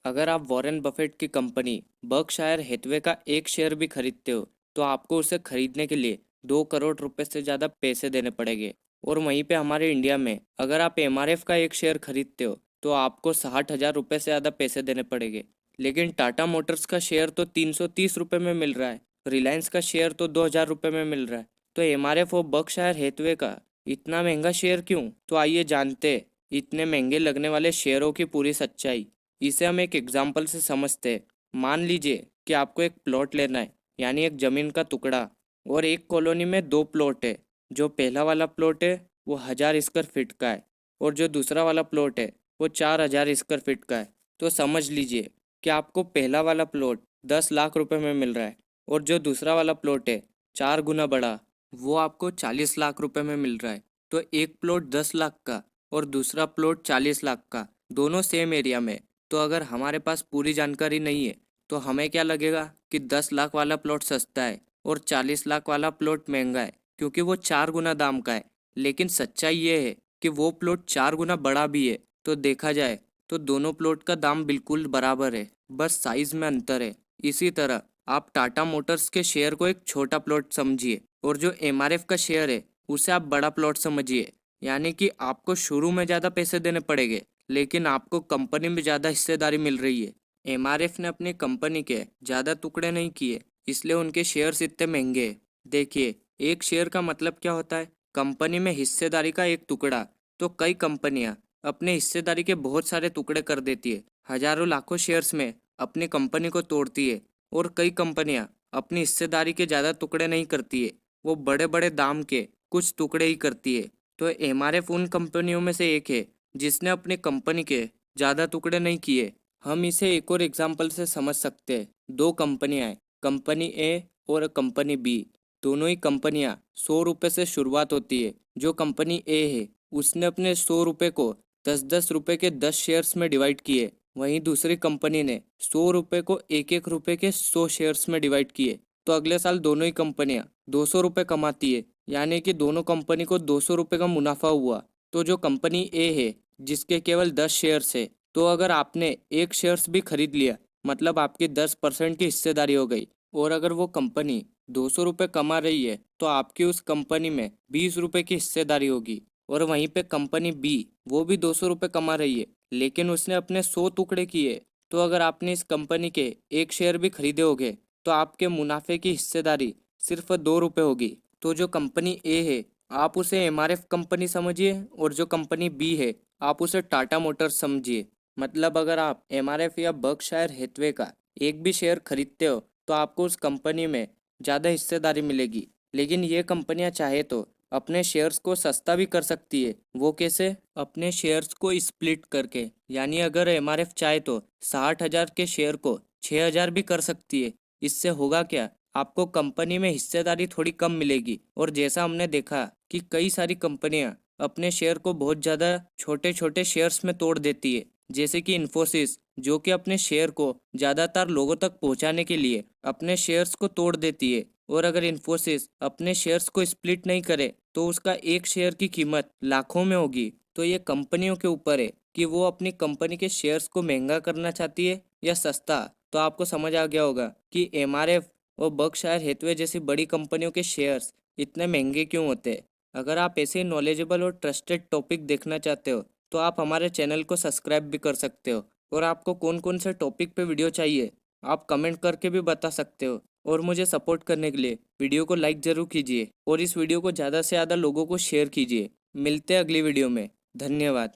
अगर आप Warren Buffett की कंपनी बर्कशायर हैथवे का एक शेयर भी खरीदते हो तो आपको उसे खरीदने के लिए 2 करोड़ रुपए से ज़्यादा पैसे देने पड़ेंगे। और वहीं पे हमारे इंडिया में अगर आप एमआरएफ का एक शेयर खरीदते हो तो आपको 60,000 रुपये से ज़्यादा पैसे देने पड़ेंगे। लेकिन टाटा मोटर्स का शेयर तो 330 रुपये में मिल रहा है, रिलायंस का शेयर तो 2,000 रुपये में मिल रहा है। तो एमआरएफ और बर्कशायर हैथवे का इतना महंगा शेयर क्यों? तो आइए जानते हैं इतने महंगे लगने वाले शेयरों की पूरी सच्चाई। इसे हम एक एग्जाम्पल से समझते हैं। मान लीजिए कि आपको एक प्लॉट लेना है, यानी एक ज़मीन का टुकड़ा, और एक कॉलोनी में दो प्लॉट है। जो पहला वाला प्लॉट है वो 1,000 स्क्वायर फीट का है और जो दूसरा वाला प्लॉट है वो 4,000 स्क्वायर फीट का है। तो समझ लीजिए कि आपको पहला वाला प्लॉट 10 लाख रुपए में मिल रहा है और जो दूसरा वाला प्लॉट है 4 गुना बड़ा, वो आपको 40 लाख रुपए में मिल रहा है। तो एक प्लॉट 10 लाख का और दूसरा प्लॉट 40 लाख का, दोनों सेम एरिया में। तो अगर हमारे पास पूरी जानकारी नहीं है तो हमें क्या लगेगा कि 10 लाख वाला प्लॉट सस्ता है और 40 लाख वाला प्लॉट महंगा है, क्योंकि वो 4 गुना दाम का है। लेकिन सच्चाई ये है कि वो प्लॉट 4 गुना बड़ा भी है। तो देखा जाए तो दोनों प्लॉट का दाम बिल्कुल बराबर है, बस साइज में अंतर है। इसी तरह आप टाटा मोटर्स के शेयर को एक छोटा प्लॉट समझिए और जो एमआरएफ का शेयर है उसे आप बड़ा प्लॉट समझिए। यानी कि आपको शुरू में ज़्यादा पैसे देने पड़ेंगे लेकिन आपको कंपनी में ज़्यादा हिस्सेदारी मिल रही है। एमआरएफ ने अपनी कंपनी के ज़्यादा टुकड़े नहीं किए, इसलिए उनके शेयर्स इतने महंगे हैं। देखिए, एक शेयर का मतलब क्या होता है? कंपनी में हिस्सेदारी का एक टुकड़ा। तो कई कंपनियां अपने हिस्सेदारी के बहुत सारे टुकड़े कर देती है, हजारों लाखों शेयर्स में अपनी कंपनी को तोड़ती है। और कई कंपनियां अपनी हिस्सेदारी के ज़्यादा टुकड़े नहीं करती है, वो बड़े बड़े दाम के कुछ टुकड़े ही करती है। तो एमआरएफ उन कंपनियों में से एक है जिसने अपनी कंपनी के ज़्यादा टुकड़े नहीं किए। हम इसे एक और एग्जाम्पल से समझ सकते हैं। दो कंपनियां हैं, कंपनी ए और कंपनी बी। दोनों ही कंपनियां 100 रुपये से शुरुआत होती है। जो कंपनी ए है उसने अपने 100 रुपये को 10-10 रुपये के 10 शेयर्स में डिवाइड किए। वहीं दूसरी कंपनी ने 100 रुपये को 1-1 रुपये के 100 शेयर्स में डिवाइड किए। तो अगले साल दोनों ही कंपनियां 200 रुपये कमाती है, यानी कि दोनों कंपनी को 200 रुपये का मुनाफा हुआ। तो जो कंपनी ए है जिसके केवल 10 शेयर्स है, तो अगर आपने एक शेयर्स भी खरीद लिया मतलब आपकी 10% की हिस्सेदारी हो गई। और अगर वो कंपनी 200 रुपये कमा रही है तो आपकी उस कंपनी में 20 रुपये की हिस्सेदारी होगी। और वहीं पे कंपनी बी, वो भी 200 रुपये कमा रही है लेकिन उसने अपने 100 टुकड़े किए। तो अगर आपने इस कंपनी के एक शेयर भी खरीदे होगे तो आपके मुनाफे की हिस्सेदारी सिर्फ 2 रुपये होगी। तो जो कंपनी ए है आप उसे एमआरएफ कंपनी समझिए और जो कंपनी बी है आप उसे टाटा मोटर्स समझिए। मतलब अगर आप एमआरएफ या बर्कशायर हैथवे का एक भी शेयर खरीदते हो तो आपको उस कंपनी में ज़्यादा हिस्सेदारी मिलेगी। लेकिन ये कंपनियां चाहे तो अपने शेयर्स को सस्ता भी कर सकती है। वो कैसे? अपने शेयर्स को स्प्लिट करके। यानी अगर एमआरएफ चाहे तो 60,000 के शेयर को 6,000 भी कर सकती है। इससे होगा क्या? आपको कंपनी में हिस्सेदारी थोड़ी कम मिलेगी। और जैसा हमने देखा कि कई सारी कंपनियां अपने शेयर को बहुत ज़्यादा छोटे छोटे शेयर्स में तोड़ देती है, जैसे कि इन्फोसिस, जो कि अपने शेयर को ज़्यादातर लोगों तक पहुंचाने के लिए अपने शेयर्स को तोड़ देती है। और अगर इन्फोसिस अपने शेयर्स को स्प्लिट नहीं करे तो उसका एक शेयर की कीमत लाखों में होगी। तो ये कंपनियों के ऊपर है कि वो अपनी कंपनी के शेयर्स को महंगा करना चाहती है या सस्ता। तो आपको समझ आ गया होगा कि एमआरएफ और बर्कशायर हैथवे जैसी बड़ी कंपनियों के शेयर्स इतने महंगे क्यों होते हैं। अगर आप ऐसे नॉलेजेबल और ट्रस्टेड टॉपिक देखना चाहते हो तो आप हमारे चैनल को सब्सक्राइब भी कर सकते हो। और आपको कौन कौन से टॉपिक पे वीडियो चाहिए आप कमेंट करके भी बता सकते हो। और मुझे सपोर्ट करने के लिए वीडियो को लाइक ज़रूर कीजिए और इस वीडियो को ज़्यादा से ज़्यादा लोगों को शेयर कीजिए। मिलते हैं अगली वीडियो में। धन्यवाद।